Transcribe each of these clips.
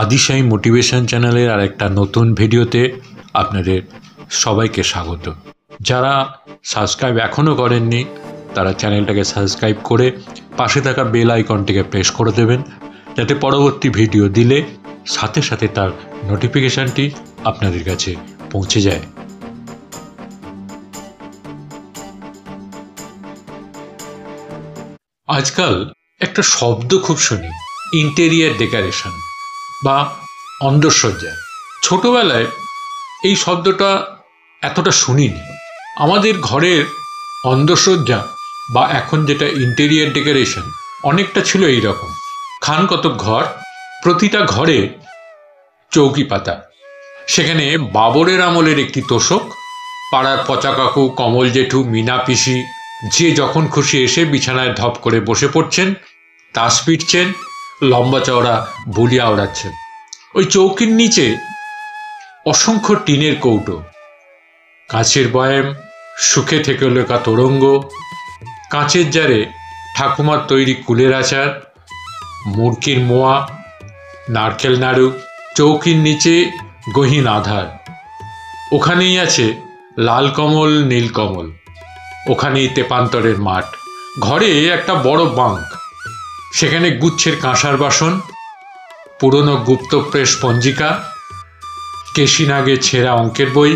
আদিশাই motivation চ্যানেলের আরেকটা নতুন ভিডিওতে আপনাদের সবাইকে স্বাগত। যারা সাবস্ক্রাইব এখনও করেননি তারা চ্যানেলটাকে সাবস্ক্রাইব করে পাশে থাকা বেল আইকনটিকে প্রেস করে দেবেন, যাতে পরবর্তী ভিডিও দিলে সাথে সাথে তার নোটিফিকেশানটি আপনাদের কাছে পৌঁছে যায়। আজকাল একটা শব্দ খুব শুনি, ইন্টেরিয়ার ডেকোরেশন বা অন্দরসজ্জা। ছোটবেলায় এই শব্দটা এতটা শুনিনি। আমাদের ঘরের অন্দরসজ্জা বা এখন যেটা ইন্টেরিয়ার ডেকোরেশন অনেকটা ছিল এই রকম। খান কতক ঘর, প্রতিটা ঘরে চৌকি পাতা, সেখানে বাবরের আমলের একটি তোষক, পাড়ার পচা কাকু, কমল জেঠু, মিনা পিসি যে যখন খুশি এসে বিছানায় ধপ করে বসে পড়ছেন, তাস পিটছেন, লম্বা চওড়া বুলিয়া ওড়াচ্ছেন। ওই চৌকির নিচে অসংখ্য টিনের কৌটো, কাঁচের বয়াম, সুখে থেকে লেখা তোরঙ্গ, কাঁচের জারে ঠাকুমার তৈরি কুলের আচার, মুরগির মোয়া, নারকেল নাড়ু। চৌকির নিচে গহীন আধার, ওখানেই আছে লাল কমল, নীল কমল, ওখানেই তেপান্তরের মাঠ। ঘরে একটা বড় বাঙ্ক, সেখানে গুচ্ছের কাঁসার বাসন, পুরনো গুপ্তপ্রেস পঞ্জিকা, কেশিনাগে ছেঁড়া অঙ্কের বই,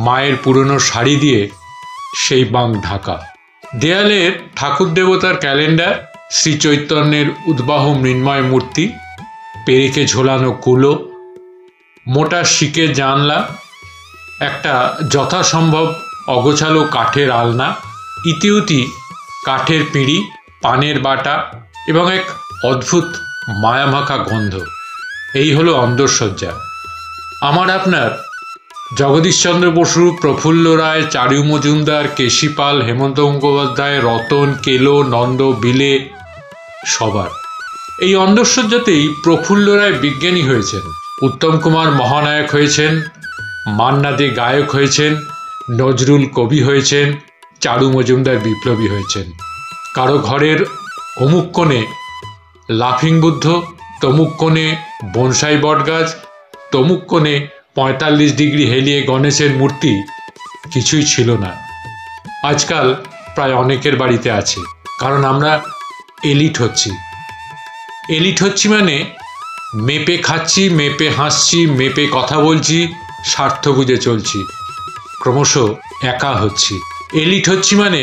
মায়ের পুরনো শাড়ি দিয়ে সেই বাঙ্ক ঢাকা। দেয়ালের ঠাকুর দেবতার ক্যালেন্ডার, শ্রীচৈতন্যের উদ্বাহ মৃন্ময় মূর্তি, পেরেকে ঝোলানো কুলো, মোটা শিকের জানলা, একটা যথাসম্ভব অগোছালো কাঠের আলনা, ইতিউতি কাঠের পিঁড়ি, পানের বাটা এবং এক অদ্ভুত মায়ামাখা গন্ধ। এই হলো অন্দরসজ্জা। আমার আপনার জগদীশচন্দ্র বসু, প্রফুল্ল রায়, চারু মজুমদার, কেশি পাল, হেমন্ত মুখোপাধ্যায়, রতন, কেলো, নন্দ, বিলে, সবার। এই অন্দরসজ্জাতেই প্রফুল্ল রায় বিজ্ঞানী হয়েছেন, উত্তম কুমার মহানায়ক হয়েছেন, মান্না দে গায়ক হয়েছেন, নজরুল কবি হয়েছেন, চারু মজুমদার বিপ্লবী হয়েছেন। কারো ঘরের অমুক কোণে লাফিং বুদ্ধ, তমুক কোণে বনসাই বটগাছ, তমুক কোণে 45 ডিগ্রি হেলিয়ে গণেশের মূর্তি কিছুই ছিল না। আজকাল প্রায় অনেকের বাড়িতে আছে, কারণ আমরা এলিট হচ্ছি। এলিট হচ্ছি মানে মেপে খাচ্ছি, মেপে হাসছি, মেপে কথা বলছি, স্বার্থ বুঝে চলছি, ক্রমশ একা হচ্ছি। এলিট হচ্ছি মানে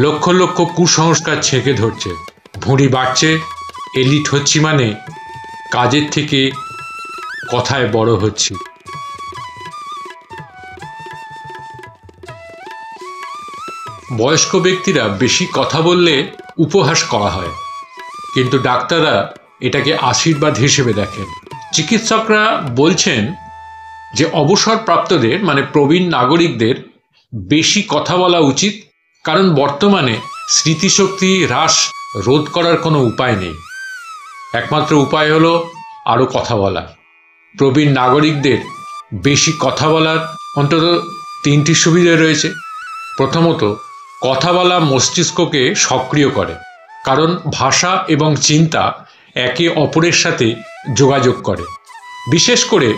লক্ষ লক্ষ কুসংস্কার ছেঁকে ধরছে, ভুঁড়ি বাড়ছে। এলিট হচ্ছি মানে কাজের থেকে কথায় বড় হচ্ছি। বয়স্ক ব্যক্তিরা বেশি কথা বললে উপহাস করা হয়, কিন্তু ডাক্তাররা এটাকে আশীর্বাদ হিসেবে দেখেন। চিকিৎসকরা বলছেন যে অবসরপ্রাপ্তদের মানে প্রবীণ নাগরিকদের বেশি কথা বলা উচিত, কারণ বর্তমানে স্মৃতিশক্তি হ্রাস রোধ করার কোনো উপায় নেই। একমাত্র উপায় হলো আরও কথা বলা। প্রবীণ নাগরিকদের বেশি কথা বলার অন্তত 3টি সুবিধা রয়েছে। প্রথমত, কথা বলা মস্তিষ্ককে সক্রিয় করে, কারণ ভাষা এবং চিন্তা একে অপরের সাথে যোগাযোগ করে, বিশেষ করে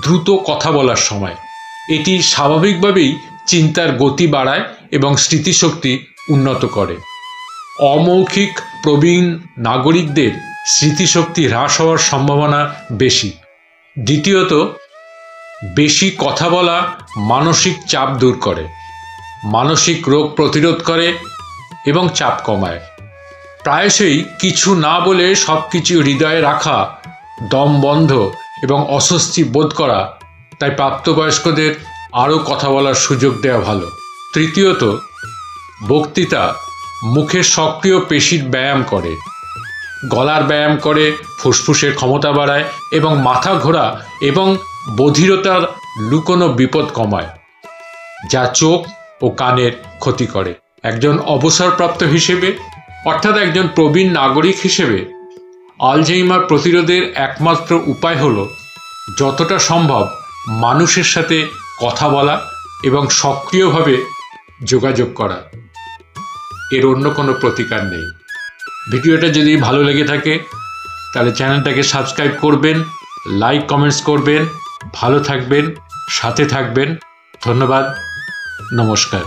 দ্রুত কথা বলার সময়। এটি স্বাভাবিকভাবেই চিন্তার গতি বাড়ায় এবং স্মৃতিশক্তি উন্নত করে। অমৌখিক প্রবীণ নাগরিকদের স্মৃতিশক্তি হ্রাস হওয়ার সম্ভাবনা বেশি। দ্বিতীয়ত, বেশি কথা বলা মানসিক চাপ দূর করে, মানসিক রোগ প্রতিরোধ করে এবং চাপ কমায়। প্রায়শই কিছু না বলে সব কিছু হৃদয়ে রাখা, দম বন্ধ এবং অস্বস্তি বোধ করা, তাই প্রাপ্তবয়স্কদের আরও কথা বলার সুযোগ দেওয়া ভালো। তৃতীয়ত, বক্তৃতা মুখের সক্রিয় পেশির ব্যায়াম করে, গলার ব্যায়াম করে, ফুসফুসের ক্ষমতা বাড়ায় এবং মাথা ঘোরা এবং বধিরতার লুকোনো বিপদ কমায়, যা চোখ ও কানের ক্ষতি করে। একজন অবসরপ্রাপ্ত হিসেবে, অর্থাৎ একজন প্রবীণ নাগরিক হিসেবে, আলঝেইমার প্রতিরোধের একমাত্র উপায় হল যতটা সম্ভব মানুষের সাথে কথা বলা এবং সক্রিয়ভাবে যোগাযোগ করা। এর অন্য কোনো প্রতিকার নেই। ভিডিওটা যদি ভালো লেগে থাকে তাহলে চ্যানেলটাকে সাবস্ক্রাইব করবেন, লাইক কমেন্টস করবেন, ভালো থাকবেন, সাথে থাকবেন। ধন্যবাদ, নমস্কার।